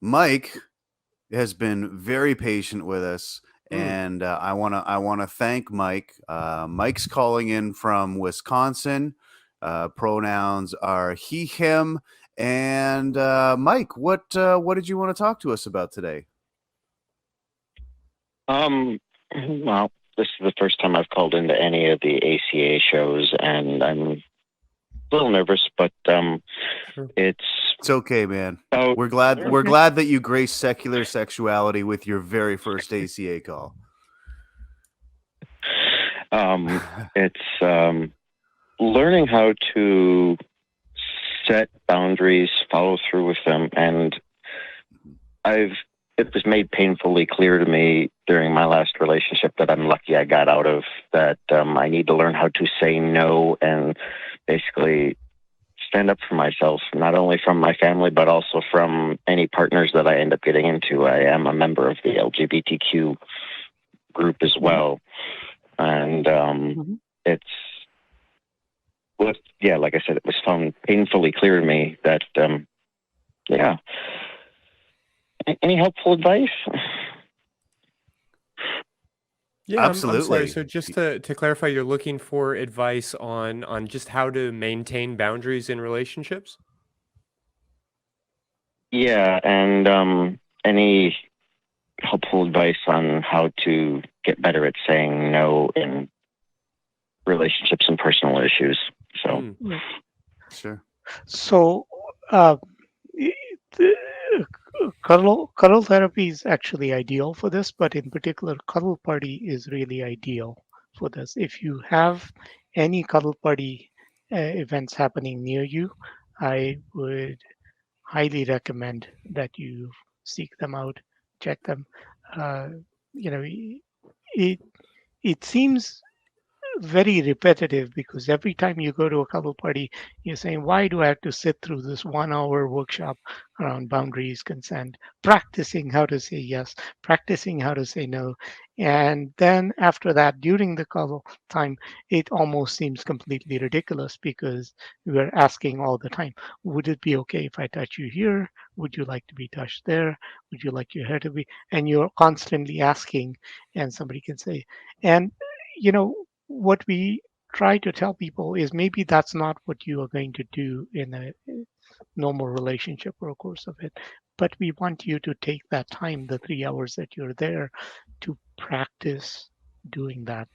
Mike has been very patient with us, and I wanna thank Mike. Mike's calling in from Wisconsin. Pronouns are he, him, and Mike, what did you want to talk to us about today? Well, this is the first time I've called into any of the ACA shows, and I'm a little nervous, but Sure. it's It's okay, man. about We're glad that you graced secular sexuality with your very first ACA call. it's learning how to set boundaries, follow through with them, and it was made painfully clear to me during my last relationship that I'm lucky I got out of, that I need to learn how to say no and basically stand up for myself, not only from my family, but also from any partners that I end up getting into. I am a member of the LGBTQ group as well. And it's, like I said, it was found painfully clear to me that, Any helpful advice? Yeah, I'm sorry. Absolutely. So just to clarify, you're looking for advice on just how to maintain boundaries in relationships? Yeah, and any helpful advice on how to get better at saying no in relationships and personal issues. So, Sure. So, the cuddle therapy is actually ideal for this, but in particular, cuddle party is really ideal for this. If you have any cuddle party events happening near you, I would highly recommend that you seek them out, check them. Uh, you know, it it seems very repetitive because every time you go to a couple party, you're saying, why do I have to sit through this 1 hour workshop around boundaries, consent, practicing how to say yes, practicing how to say no. And then after that, during the couple time, it almost seems completely ridiculous because we're asking all the time, would it be okay if I touch you here? Would you like to be touched there? Would you like your hair to be? And you're constantly asking, and somebody can say, and you know, what we try to tell people is maybe that's not what you are going to do in a normal relationship or a course of it, but we want you to take that time, the 3 hours that you're there, to practice doing that,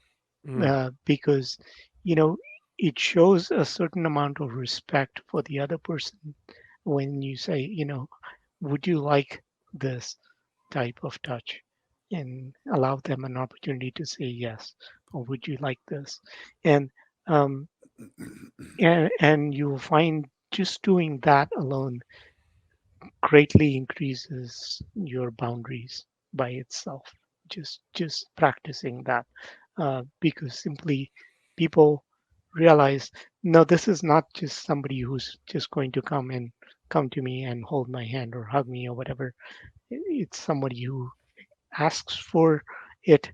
because you know it shows a certain amount of respect for the other person when you say, would you like this type of touch, and allow them an opportunity to say yes, or would you like this, and um, and you will find just doing that alone greatly increases your boundaries by itself. Just practicing that, because simply people realize, no, this is not just somebody who's just going to come to me and hold my hand or hug me or whatever. It's somebody who asks for it,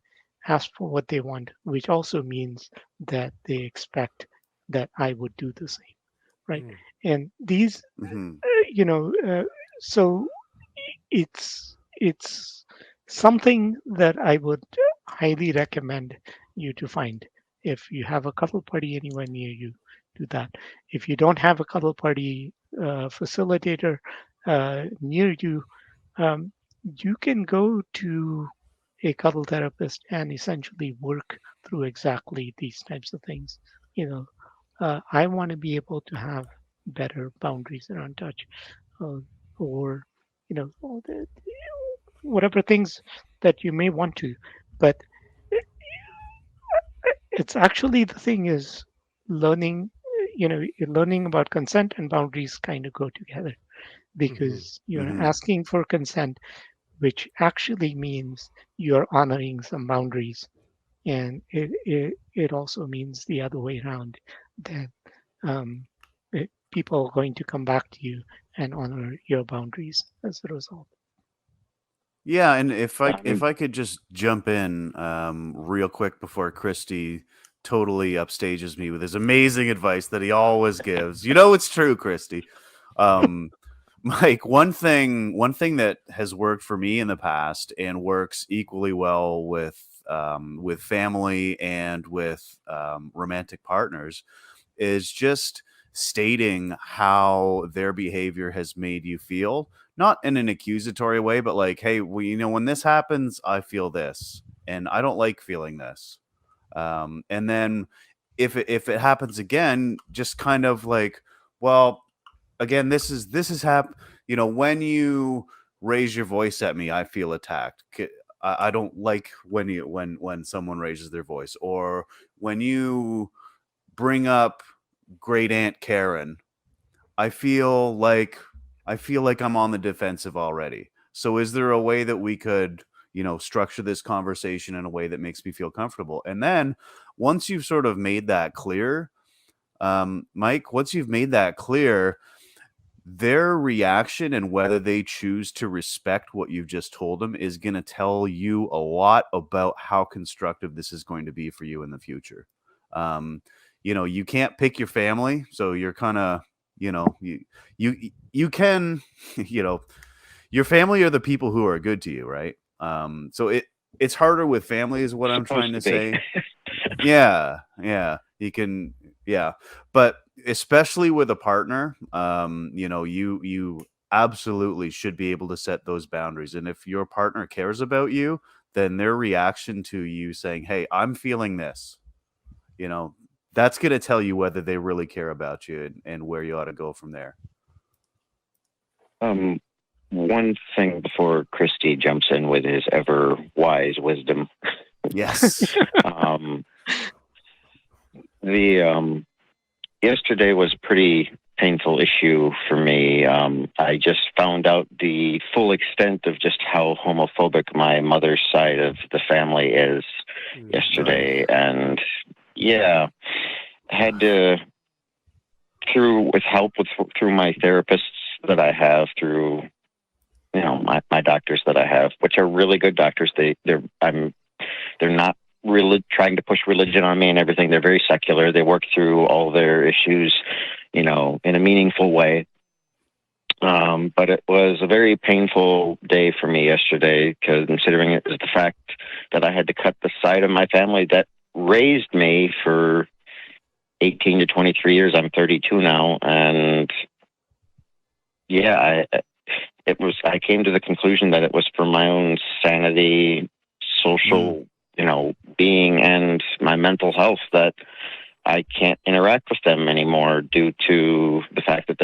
asks for what they want, which also means that they expect that I would do the same, right? And these, you know, so it's something that I would highly recommend you to find. If you have a cuddle party anywhere near you, do that. If you don't have a cuddle party facilitator near you, um, you can go to a cuddle therapist and essentially work through exactly these types of things. I want to be able to have better boundaries around touch, uh, or all whatever things that you may want to. But it's actually, the thing is, learning. Learning about consent and boundaries kind of go together, because you're asking for consent, which actually means you're honoring some boundaries. And it also means the other way around, that people are going to come back to you and honor your boundaries as a result. Yeah, and if I could just jump in real quick before Christy totally upstages me with his amazing advice that he always gives. You know it's true, Christy. Mike, one thing that has worked for me in the past and works equally well with family and with romantic partners is just stating how their behavior has made you feel, not in an accusatory way, but like, hey, well, when this happens, I feel this, and I don't like feeling this. And then if it happens again, just kind of like, well, again, when you raise your voice at me, I feel attacked. I don't like when someone raises their voice, or when you bring up great aunt Karen, I feel like I'm on the defensive already. So is there a way that we could, structure this conversation in a way that makes me feel comfortable? And then once you've sort of made that clear, Mike, once you've made that clear, their reaction and whether they choose to respect what you've just told them is going to tell you a lot about how constructive this is going to be for you in the future. You can't pick your family, so you're kind of, you can, your family are the people who are good to you, right? So it's harder with family, is what I'm trying to say. Yeah, you can, yeah, but especially with a partner, you absolutely should be able to set those boundaries. And if your partner cares about you, then their reaction to you saying, hey, I'm feeling this, that's going to tell you whether they really care about you, and where you ought to go from there. One thing before Christy jumps in with his ever wise wisdom. Yes. Yesterday was a pretty painful issue for me. I just found out the full extent of just how homophobic my mother's side of the family is yesterday. Right. And yeah, had to, through my therapists that I have, through my doctors that I have, which are really good doctors. They're not really trying to push religion on me and everything. They're very secular. They work through all their issues, in a meaningful way. But it was a very painful day for me yesterday, considering it was the fact that I had to cut the side of my family that raised me for 18 to 23 years. I'm 32 now. And yeah, I came to the conclusion that it was for my own sanity, social, being, and my mental health, that I can't interact with them anymore due to the fact that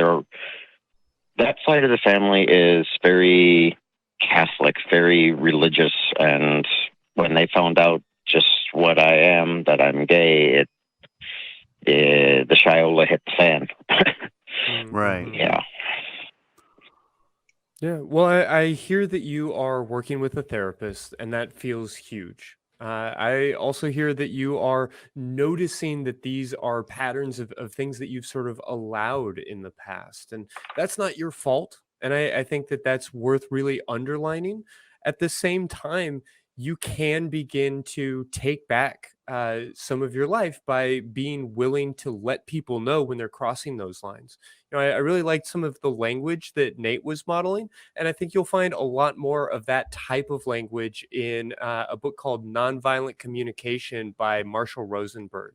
that side of the family is very Catholic, very religious. And when they found out just what I am, that I'm gay, the Shiola hit the fan. Right. Yeah. Yeah, well, I hear that you are working with a therapist, and that feels huge. I also hear that you are noticing that these are patterns of things that you've sort of allowed in the past, and that's not your fault. And I think that that's worth really underlining. At the same time, you can begin to take back some of your life by being willing to let people know when they're crossing those lines. I really liked some of the language that Nate was modeling, and I think you'll find a lot more of that type of language in a book called Nonviolent Communication by Marshall Rosenberg.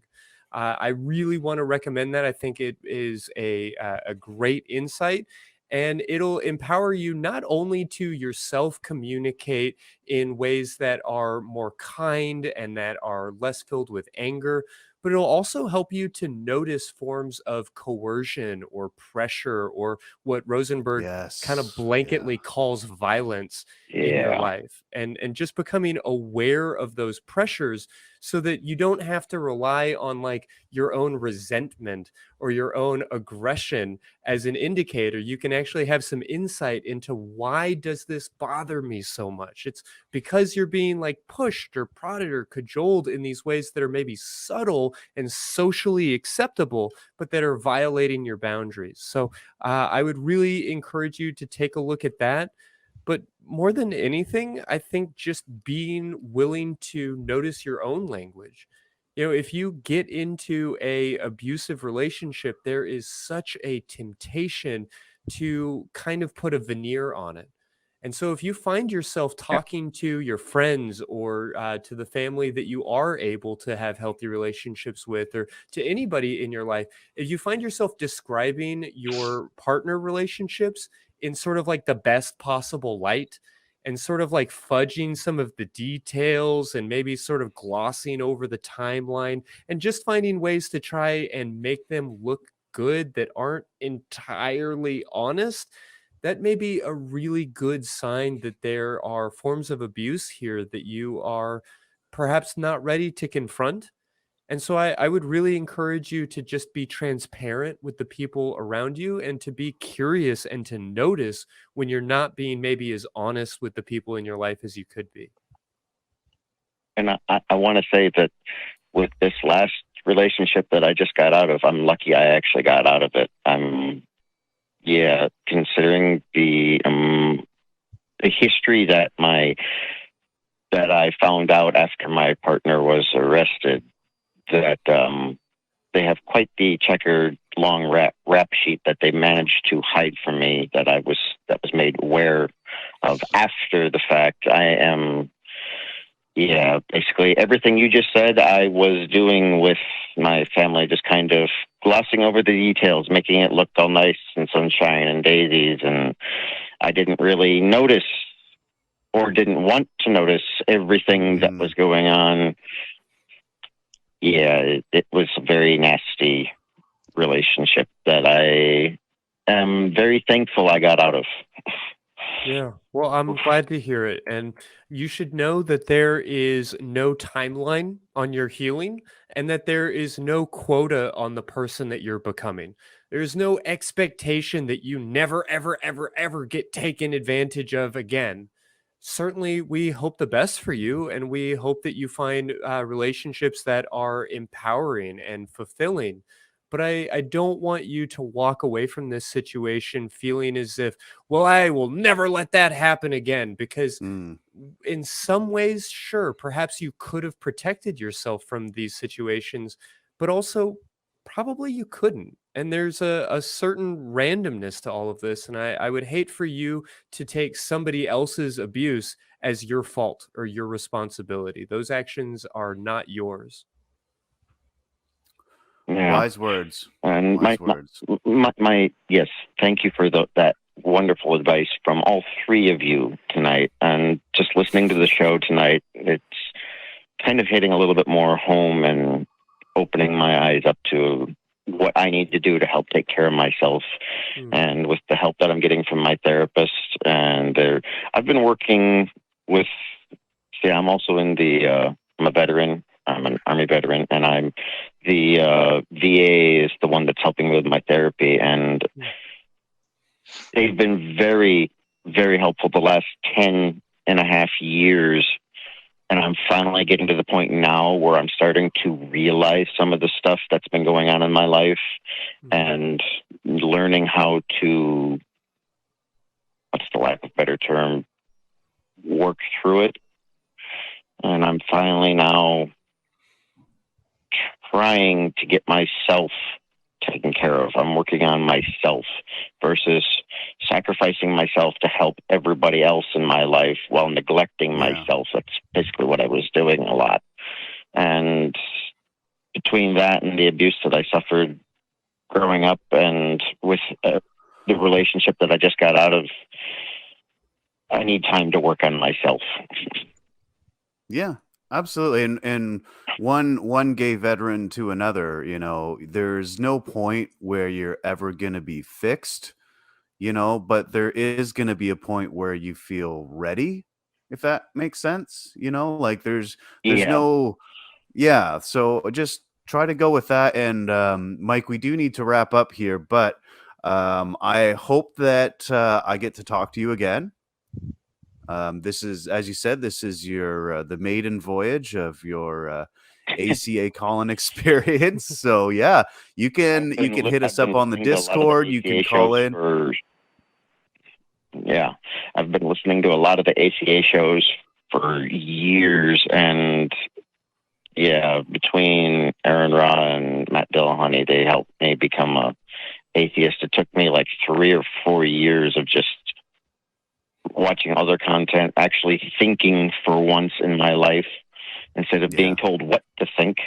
I really want to recommend that. I think it is a great insight, and it'll empower you not only to yourself communicate in ways that are more kind and that are less filled with anger, but it'll also help you to notice forms of coercion or pressure, or what Rosenberg kind of Yes. blanketly calls violence in your Yeah. life, and just becoming aware of those pressures, so that you don't have to rely on like your own resentment or your own aggression as an indicator. You can actually have some insight into, why does this bother me so much? It's because you're being like pushed or prodded or cajoled in these ways that are maybe subtle and socially acceptable, but that are violating your boundaries. So I would really encourage you to take a look at that. But more than anything, I think just being willing to notice your own language. If you get into a abusive relationship, there is such a temptation to kind of put a veneer on it. And so if you find yourself talking to your friends or to the family that you are able to have healthy relationships with, or to anybody in your life, if you find yourself describing your partner relationships in sort of like the best possible light, and sort of like fudging some of the details and maybe sort of glossing over the timeline and just finding ways to try and make them look good that aren't entirely honest, that may be a really good sign that there are forms of abuse here that you are perhaps not ready to confront. And so I would really encourage you to just be transparent with the people around you and to be curious and to notice when you're not being maybe as honest with the people in your life as you could be. And I want to say that with this last relationship that I just got out of, I'm lucky I actually got out of it. Considering the history that I found out after my partner was arrested, that they have quite the checkered long rap sheet that they managed to hide from me that was made aware of after the fact. I am, basically everything you just said I was doing with my family, just kind of glossing over the details, making it look all nice and sunshine and daisies, and I didn't really notice or didn't want to notice everything that was going on. Yeah, it was a very nasty relationship that I am very thankful I got out of. Yeah, well, I'm glad to hear it. And you should know that there is no timeline on your healing and that there is no quota on the person that you're becoming. There's no expectation that you never, ever, ever, ever get taken advantage of again. Certainly, we hope the best for you, and we hope that you find relationships that are empowering and fulfilling. But I don't want you to walk away from this situation feeling as if, well, I will never let that happen again. Because in some ways, sure, perhaps you could have protected yourself from these situations, but also probably you couldn't. And there's a certain randomness to all of this. And I would hate for you to take somebody else's abuse as your fault or your responsibility. Those actions are not yours. Yeah. Wise words. And Wise words. my yes, thank you for that wonderful advice from all three of you tonight. And just listening to the show tonight, it's kind of hitting a little bit more home and opening my eyes up to what I need to do to help take care of myself. And with the help that I'm getting from my therapist, and I've been working with, I'm also in I'm a veteran. I'm an Army veteran, and I'm the VA is the one that's helping me with my therapy, and they've been very, very helpful the last 10 and a half years. And I'm finally getting to the point now where I'm starting to realize some of the stuff that's been going on in my life and learning how to, what's the lack of a better term, work through it. And I'm finally now trying to get myself taken care of. I'm working on myself versus sacrificing myself to help everybody else in my life while neglecting myself. That's basically what I was doing a lot. And between that and the abuse that I suffered growing up and with the relationship that I just got out of, I need time to work on myself. Yeah, absolutely. And one gay veteran to another, there's no point where you're ever going to be fixed, but there is going to be a point where you feel ready, if that makes sense, like there's no, so just try to go with that. And Mike, we do need to wrap up here, but I hope that I get to talk to you again. This is, as you said, this is your the maiden voyage of your ACA Colin experience. So yeah, you can hit us up on the Discord. You can call in. I've been listening to a lot of the ACA shows for years, and between Aaron Ra and Matt Dillahunty, they helped me become a atheist. It took me like 3 or 4 years of just watching other content, actually thinking for once in my life instead of being told what to think.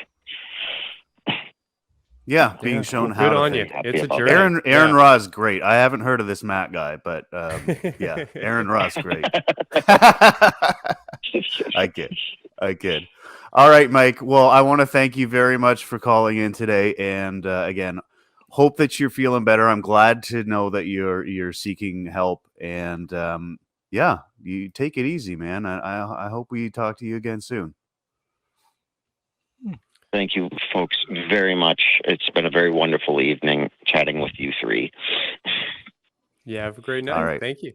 Yeah, being shown well, how good to on you. think. It's a about journey. Aaron Yeah. Ra is great. I haven't heard of this Matt guy, but yeah, Aaron Ra is great. I kid. All right, Mike. Well, I want to thank you very much for calling in today, and again, hope that you're feeling better. I'm glad to know that you're seeking help, and yeah, you take it easy, man. I hope we talk to you again soon. Thank you, folks, very much. It's been a very wonderful evening chatting with you three. Yeah, have a great night. All right. Thank you.